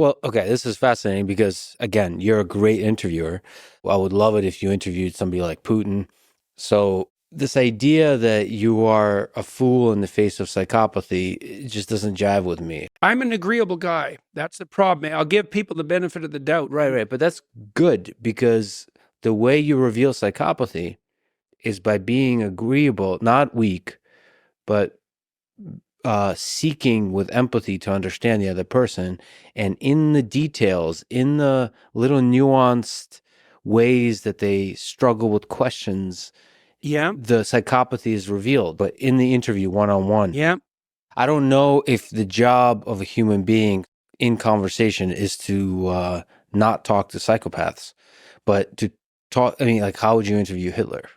Well, okay, this is fascinating because, again, you're a great interviewer. I would love it if you interviewed somebody like Putin. So, this idea that you are a fool in the face of psychopathy, it just doesn't jive with me. I'm an agreeable guy. That's the problem. I'll give people the benefit of the doubt. Right. But that's good because the way you reveal psychopathy is by being agreeable, not weak, but seeking with empathy to understand the other person. And in the details, in the little nuanced ways that they struggle with questions, Yeah. the psychopathy is revealed. But in the interview, one-on-one, Yeah. I don't know if the job of a human being in conversation is to not talk to psychopaths, but to talk. I mean, like, how would you interview Hitler?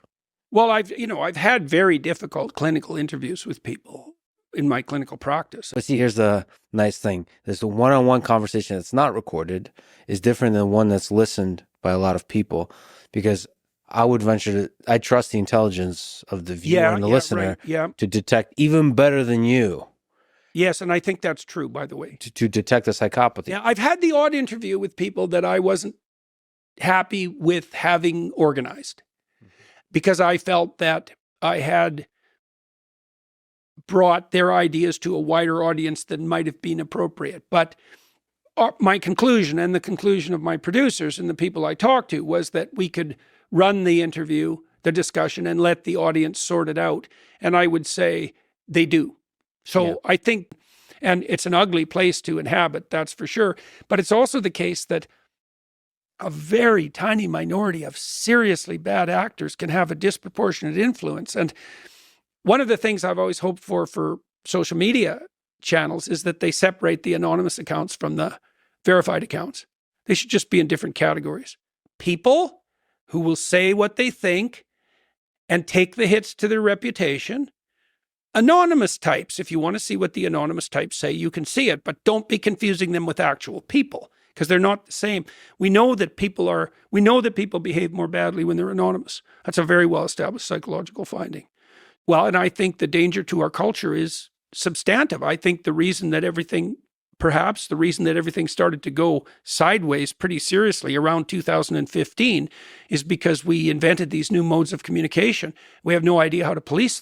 Well, I've had very difficult clinical interviews with people in my clinical practice. But see, here's the nice thing. There's the one-on-one conversation that's not recorded is different than one that's listened by a lot of people, because I would venture I trust the intelligence of the viewer and the listener right. Yeah. to detect even better than you Yes, and I think that's true, by the way. to detect the psychopathy. Yeah, I've had the odd interview with people that I wasn't happy with having organized because I felt that I had brought their ideas to a wider audience than might have been appropriate. But my conclusion and the conclusion of my producers and the people I talked to was that we could run the interview, the discussion, and let the audience sort it out. And I would say they do. So yeah. I think, and it's an ugly place to inhabit, that's for sure. But it's also the case that a very tiny minority of seriously bad actors can have a disproportionate influence. And one of the things I've always hoped for social media channels is that they separate the anonymous accounts from the verified accounts. They should just be in different categories. People who will say what they think and take the hits to their reputation. Anonymous types, if you want to see what the anonymous types say, you can see it, but don't be confusing them with actual people because they're not the same. We know that people behave more badly when they're anonymous. That's a very well-established psychological finding. Well, and I think the danger to our culture is substantive. I think the reason that everything started to go sideways pretty seriously around 2015 is because we invented these new modes of communication. We have no idea how to police them.